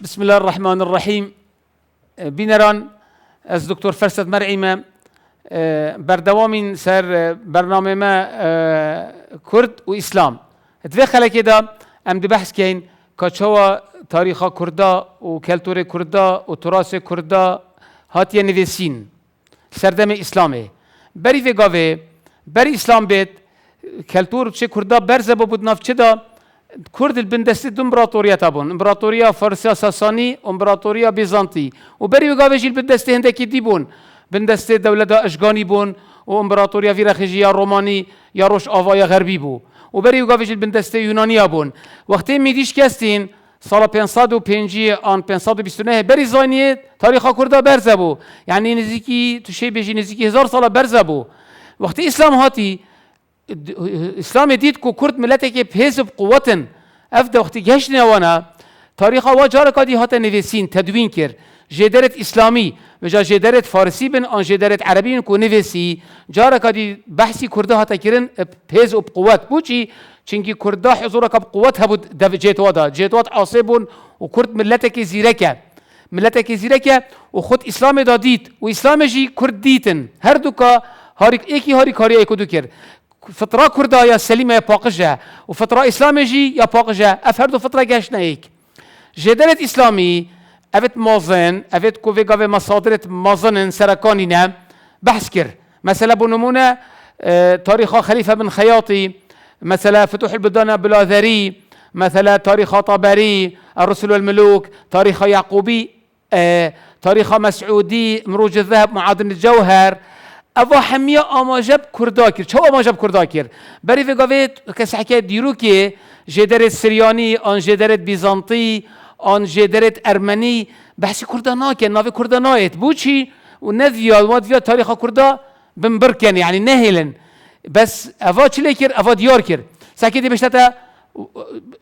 بسم الله الرحمن الرحیم. بینران از دکتر فرصت مرعیمه بردوامین سر برنامه ما کرد و اسلام. دوی خلکی دا ام دی بحث کن که چوا تاریخ کردا و کلتور کردا و تراث کردا هاتیه نویسین سردم اسلامه. بری و گاوه بری اسلام بید کلتور چه کردا برزه بود ناف چه دا کرد البندستی دو امپراتوریت بون، امپراتوریا فارسی ساسانی و امپراتوریا بیزانتی. و بری و گاوه جیل بندستی هندکی دی بون، بندستی دولت اشغانی بون و امپراتوریا ویرخیجی یا رومانی یا روش آوای غربی بو. و بری و گاوه جیل بندستی یونانی بون. وقتی میدیش کستین سال 505 آن 529 بری زانیه تاریخ کردا برزه بو، یعنی نزدیکی تو شی بجی نزدیکی 1000 سال برزه بو. وقتی اسلام هاتی اسلام دید که کرد ملتی که بحزب قوتن افده وقتی گشت نوانا تاریخ آوا جاره کادی هاته نویسین تدوین کرد جدرت اسلامی و جا جدرت فارسی بن آن جدرت عربی کو نویسی جاره کادی بحثی کرده هاته کرن بحزب قوت بوچی چنگی کرده حضور کب قوت هبود جیتوادا عاصبون و کرد ملتی که زیرکه ملتی که زیرکه و خود اسلام دادید و اسلام جی کرد دیتن هر دو که هاری کاری ایکو دو کرد فترة كردا يا سليمة يا باقجة وفترة إسلامي جي يا باقجة أفردو فترة جاشنا هيك جدالة إسلامي أفت مازن أفت كوفي قاوي مصادرة مازن سركانينا بحث كر مثلا بنمونة تاريخ خليفة بن خياطي مثلا فتوح البلدان بلاذري مثلا تاريخ طبري الرسل والملوك تاريخ يعقوبي تاريخ مسعودي مروج الذهب معادن الجوهر اوا همیا آماجب کردا کرد. چه آماجب کردا کرد؟ بری وگاوید کسی حکایت دیرو که جدرت سریانی، آن جدرت بیزانتی، آن جدرت ارمنی بحثی کردا ناکن، ناوی کردا نایت. بوچی و ندویا تاریخ کردا بمبرکن یعنی نهیلن. بس اوا چی لیکر؟ اوا دیار کرد. ساکیدی بشتا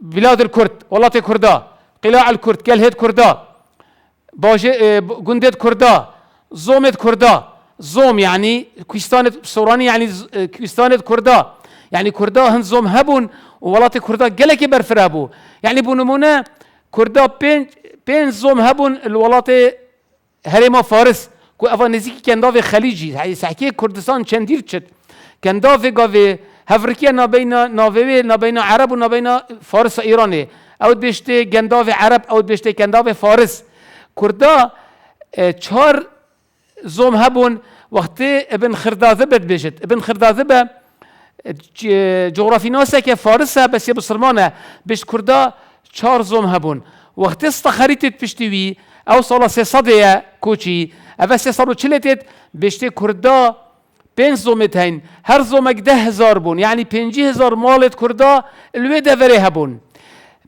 بلاد الكرد، ولات کردا، قلاع الكرد، کلهت کردا، گندت کردا، زومت کردا. زوم يعني كويستان سوراني يعني كويستان كردا يعني كردا هن زوم هبون وولات كردا جلك برفرابو يعني بنمونه كردا بين زوم هبون الولات هرما فارس كو افا نزيكي كان دافي خليجي هاي سحكي كردستان چندير چت كان دافي قافي هفركيا نابين عرب ونابين فارس ايراني او بيشتي گنداف عرب او بيشتي گنداف فارس كردا چهار زوم هبون وقتی ابن خرداذبه بيجت ابن خرداذبه جغرافي ناسه که فارسه بس یه بسرمانه بیش کردا 4 زوم هبون وقتی استخریتت پشتوی او سال 300 کوچی او 340 بیشتر کردا 5 زومت هین هر زومک 10,000 بون یعنی 50,000 مالت کردا الوی دوره هبون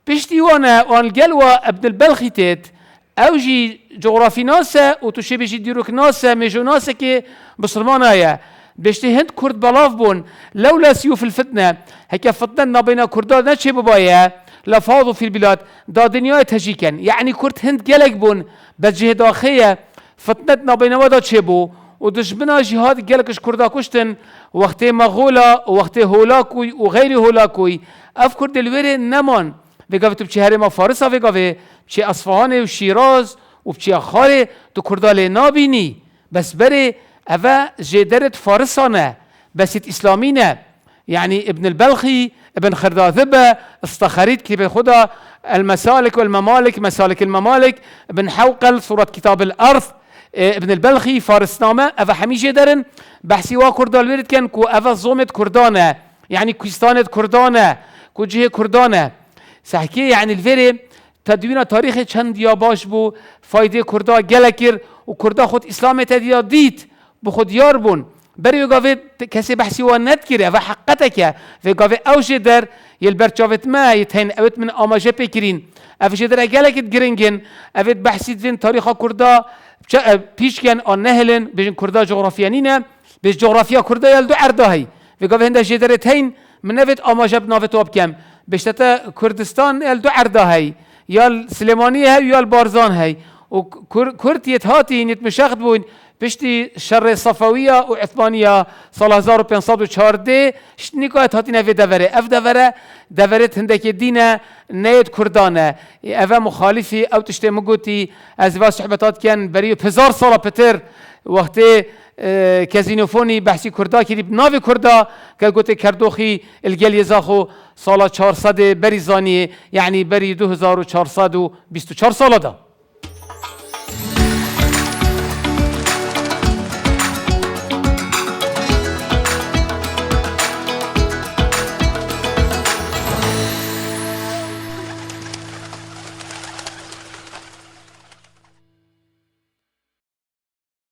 پشتی وان گلوا ابن البلخی تید اوجي جغرافي ناسا وتشي بيجي ديروك ناسا ميجو ناسا كي بسرمانايا بيشتي هند كرد بلاف بون لولا سيوف الفتنة هكا فتنة بين كردان نتشي ببايا لفاضوا في البلاد دا دنيا تهجيكن يعني كرد هند جلق بون بجه داخية فتنتنا بين ودا تشيبو ودشبنا جهاد جلقش كردا كشتن وقتي مغولا وقتي هولاكوي وغير هولاكوي اف كرد الويري نمان وقفت بچه هرما فارسا وقفت بچه اصفهان و شیراز و بچه خاره تو کردال نابینی بس بره اوه جدرت فارسانه بسیت اسلامینه يعني ابن البلخي ابن خرداذبه استخريت كتاب خدا المسالك والممالك مسالك الممالك ابن حوقل سورة كتاب الأرض ابن البلخي فارسنامه اوه همي جدرن بحثي وا كردال ورد كان كو اوه زومت كردانه يعني كويستانت كردانه كو جهه كردانه سحكي يعني الفيري تدوين تاريخ چند يا باش بو فايده كردا گلكر و كردا خود اسلام تديا ديت بخود يار بون بري وقافي كسي بحثي وانت كري و حقتك وقافي اوش در يلبرچاوت ما يتهين اوت من آماجه بكرين اوش در گلكت گرنگن اوت بحثي دين تاريخ كردا پیش كان آن نهلن بجن كردا جغرافيانينه بج جغرافيا كردا يلدو عرداهي وقافي هنده جدرتين من نفت آماجه بنافت وابكم بشتتا كردستان يلدو عرداهي يا السليمانية هاي يا البارزان هاي وكرتيت هاتي نت مشاخد بون پشتی شر صفویه و عثمانیه سال 1514 شنیکایت هاتین اوی دوره اف دوره هندکی دینه نید کردانه اوه مخالفی او تشتی مگوتی از واس صحبتات کن بریو 1000 سال پتر وقتی کزینوفونی بحثی کردا کردی بناوی کردا که گوته کردوخی الگلی زاخو سال 400 بری زانیه یعنی بری 2424 سال ده